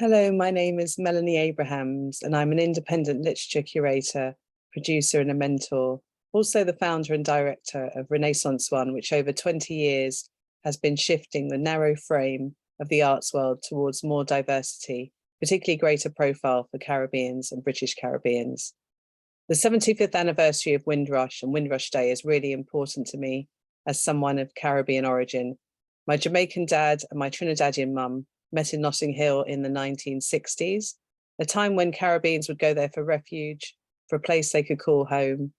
Hello, my name is Melanie Abrahams, and I'm an independent literature curator, producer, and a mentor. Also the founder and director of Renaissance One, which over 20 years has been shifting the narrow frame of the arts world towards more diversity, particularly greater profile for Caribbeans and British Caribbeans. The 75th anniversary of Windrush and Windrush Day is really important to me as someone of Caribbean origin. My Jamaican dad and my Trinidadian mum met in Notting Hill in the 1960s, a time when Caribbeans would go there for refuge, for a place they could call home,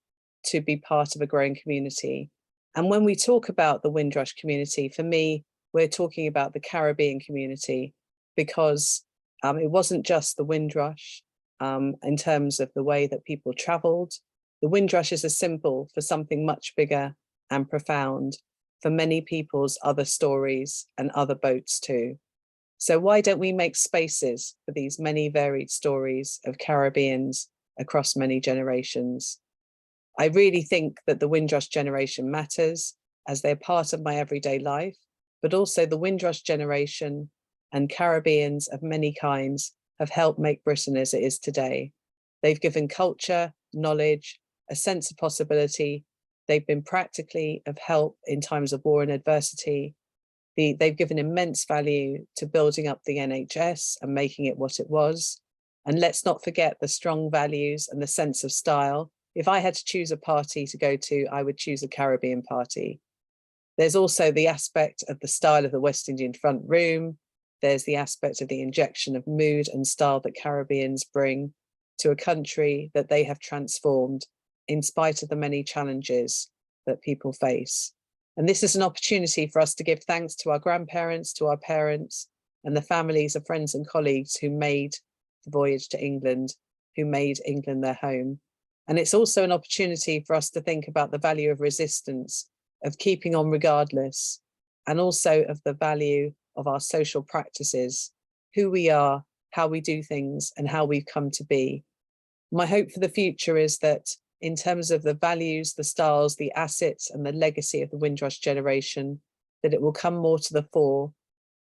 to be part of a growing community. And when we talk about the Windrush community, for me, we're talking about the Caribbean community, because it wasn't just the Windrush in terms of the way that people traveled. The Windrush is a symbol for something much bigger and profound, for many people's other stories and other boats too. So why don't we make spaces for these many varied stories of Caribbeans across many generations? I really think that the Windrush generation matters, as they're part of my everyday life, but also the Windrush generation and Caribbeans of many kinds have helped make Britain as it is today. They've given culture, knowledge, a sense of possibility. They've been practically of help in times of war and adversity. They've given immense value to building up the NHS and making it what it was. And let's not forget the strong values and the sense of style. If I had to choose a party to go to, I would choose a Caribbean party. There's also the aspect of the style of the West Indian front room. There's the aspect of the injection of mood and style that Caribbeans bring to a country that they have transformed in spite of the many challenges that people face. And this is an opportunity for us to give thanks to our grandparents, to our parents, and the families of friends and colleagues who made the voyage to England, who made England their home. And it's also an opportunity for us to think about the value of resistance, of keeping on regardless, and also of the value of our social practices, who we are, how we do things, and how we've come to be. My hope for the future is that in terms of the values, the styles, the assets, and the legacy of the Windrush generation, that it will come more to the fore,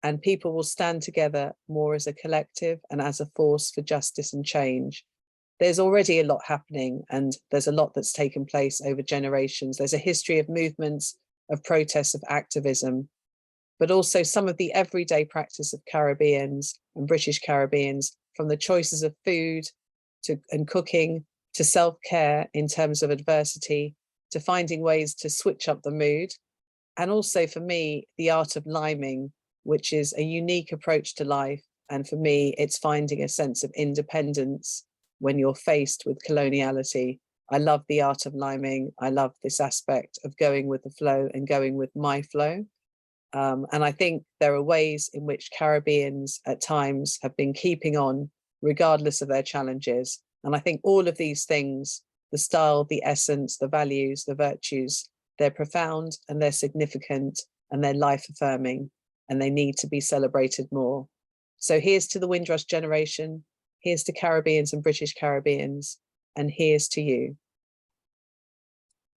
and people will stand together more as a collective and as a force for justice and change. There's already a lot happening, and there's a lot that's taken place over generations. There's a history of movements, of protests, of activism, but also some of the everyday practice of Caribbeans and British Caribbeans, from the choices of food and cooking, to self-care in terms of adversity, to finding ways to switch up the mood. And also for me, the art of liming, which is a unique approach to life. And for me, it's finding a sense of independence when you're faced with coloniality. I love the art of liming. I love this aspect of going with the flow and going with my flow. And I think there are ways in which Caribbeans at times have been keeping on regardless of their challenges. And I think all of these things, the style, the essence, the values, the virtues, they're profound and they're significant and they're life affirming, and they need to be celebrated more. So here's to the Windrush generation, here's to Caribbeans and British Caribbeans, and here's to you.